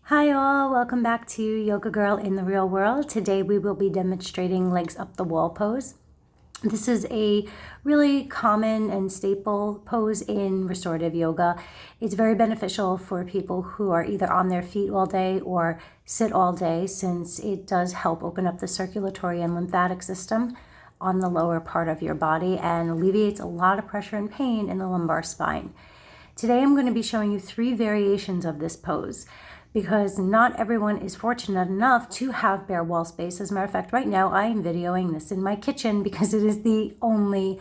Hi all, welcome back to Yoga Girl in the Real World. Today we will be demonstrating legs up the wall pose. This is a really common and staple pose in restorative yoga. It's very beneficial for people who are either on their feet all day or sit all day, since it does help open up the circulatory and lymphatic system on the lower part of your body and alleviates a lot of pressure and pain in the lumbar spine. Today I'm going to be showing you 3 variations of this pose, because not everyone is fortunate enough to have bare wall space. As a matter of fact, right now I am videoing this in my kitchen because it is the only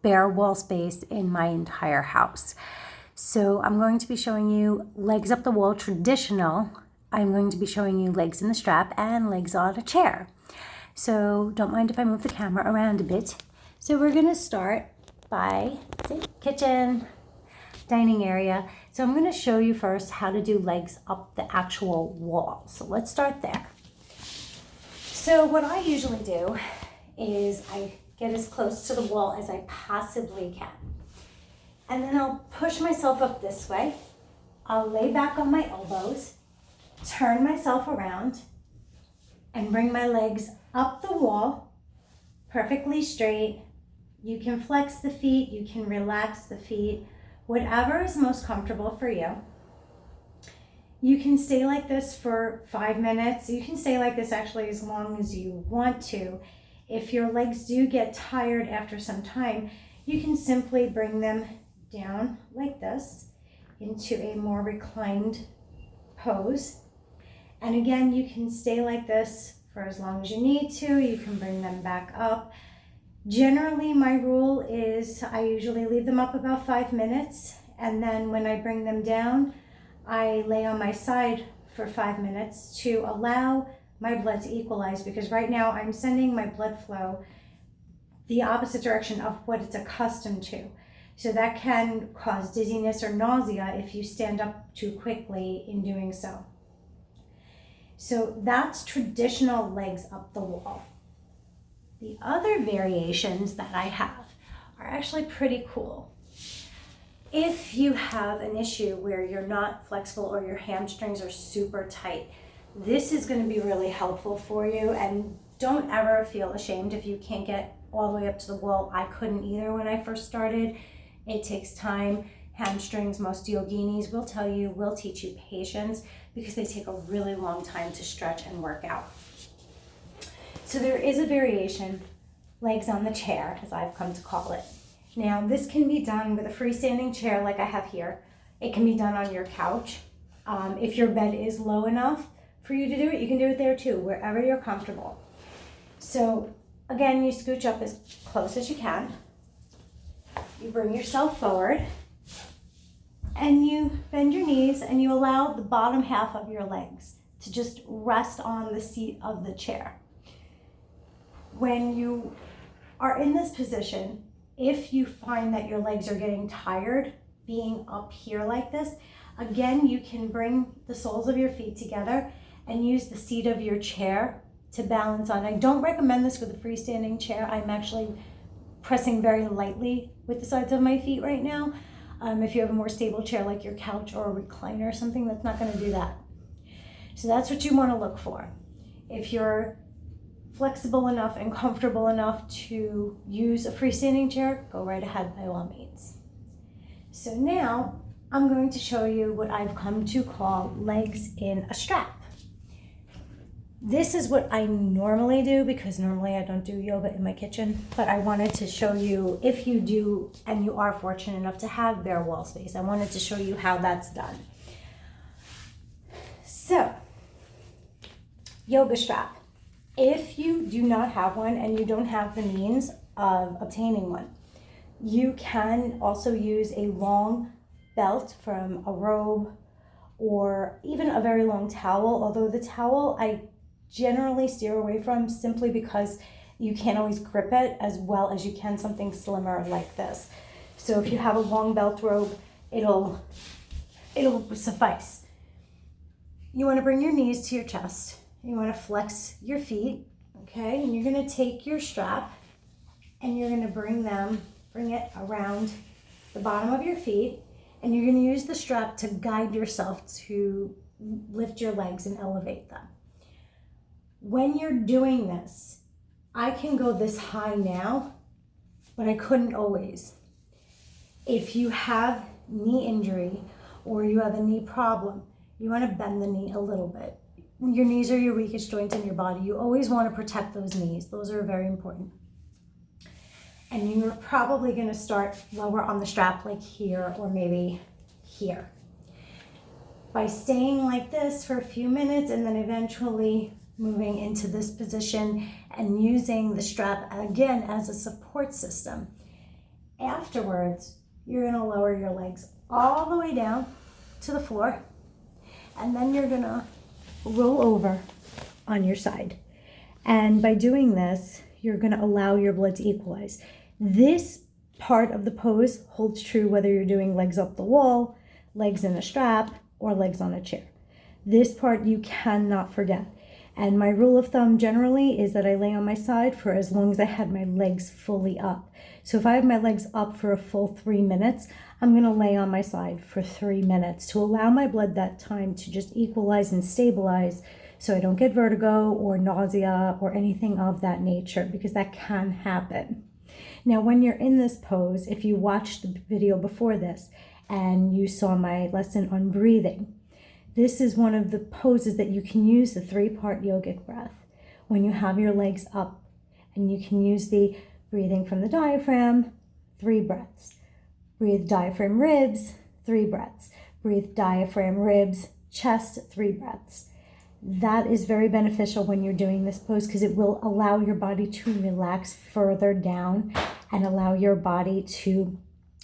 bare wall space in my entire house. So I'm going to be showing you legs up the wall traditional. I'm going to be showing you legs in the strap and legs on a chair. So don't mind if I move the camera around a bit. So we're going to start by kitchen, dining area. So I'm going to show you first how to do legs up the actual wall. So let's start there. So what I usually do is I get as close to the wall as I possibly can. And then I'll push myself up this way. I'll lay back on my elbows, turn myself around, and bring my legs up the wall, perfectly straight. You can flex the feet, you can relax the feet, whatever is most comfortable for you. You can stay like this for 5 minutes. You can stay like this actually as long as you want to. If your legs do get tired after some time, you can simply bring them down like this into a more reclined pose. And again, you can stay like this for as long as you need to. You can bring them back up. Generally, my rule is I usually leave them up about 5 minutes, and then when I bring them down, I lay on my side for 5 minutes to allow my blood to equalize, because right now I'm sending my blood flow the opposite direction of what it's accustomed to. So that can cause dizziness or nausea if you stand up too quickly in doing so. So that's traditional legs up the wall. The other variations that I have are actually pretty cool. If you have an issue where you're not flexible or your hamstrings are super tight, this is going to be really helpful for you. And don't ever feel ashamed if you can't get all the way up to the wall. I couldn't either when I first started. It takes time. Hamstrings, most yoginis will tell you, will teach you patience, because they take a really long time to stretch and work out. So there is a variation, legs on the chair, as I've come to call it. Now, this can be done with a freestanding chair like I have here. It can be done on your couch. If your bed is low enough for you to do it, you can do it there too, wherever you're comfortable. So again, you scooch up as close as you can. You bring yourself forward, and you bend your knees, and you allow the bottom half of your legs to just rest on the seat of the chair. When you are in this position, if you find that your legs are getting tired being up here like this, again, you can bring the soles of your feet together and use the seat of your chair to balance on. I don't recommend this with a freestanding chair. I'm actually pressing very lightly with the sides of my feet right now. If you have a more stable chair like your couch or a recliner or something, that's not going to do that. So that's what you want to look for. If you're flexible enough and comfortable enough to use a freestanding chair, go right ahead by all means. So now I'm going to show you what I've come to call legs in a strap. This is what I normally do, because normally I don't do yoga in my kitchen, but I wanted to show you, if you do and you are fortunate enough to have bare wall space, I wanted to show you how that's done. So, yoga strap. If you do not have one and you don't have the means of obtaining one, you can also use a long belt from a robe or even a very long towel, although the towel I generally steer away from, simply because you can't always grip it as well as you can something slimmer like this. So if you have a long belt robe, it'll suffice. You want to bring your knees to your chest. You want to flex your feet, okay? And you're going to take your strap and you're going to bring it around the bottom of your feet, and you're going to use the strap to guide yourself to lift your legs and elevate them. When you're doing this, I can go this high now, but I couldn't always. If you have knee injury or you have a knee problem, you want to bend the knee a little bit. Your knees are your weakest joints in your body. You always want to protect those knees. Those are very important. And you're probably going to start lower on the strap, like here or maybe here. By staying like this for a few minutes and then eventually moving into this position and using the strap again as a support system, afterwards, you're going to lower your legs all the way down to the floor, and then you're going to roll over on your side. And by doing this, you're going to allow your blood to equalize. This part of the pose holds true whether you're doing legs up the wall, legs in a strap, or legs on a chair. This part you cannot forget. And my rule of thumb generally is that I lay on my side for as long as I had my legs fully up. So if I have my legs up for a full 3 minutes, I'm going to lay on my side for 3 minutes to allow my blood that time to just equalize and stabilize, so I don't get vertigo or nausea or anything of that nature, because that can happen. Now, when you're in this pose, if you watched the video before this and you saw my lesson on breathing, this is one of the poses that you can use the 3-part yogic breath when you have your legs up, and you can use the breathing from the diaphragm, 3 breaths. Breathe diaphragm, ribs, 3 breaths. Breathe diaphragm, ribs, chest, 3 breaths. That is very beneficial when you're doing this pose, because it will allow your body to relax further down and allow your body to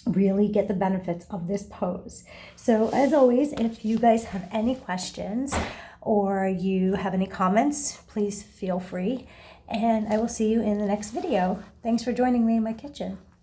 really get the benefits of this pose. So as always, if you guys have any questions or you have any comments, please feel free, and I will see you in the next video. Thanks for joining me in my kitchen.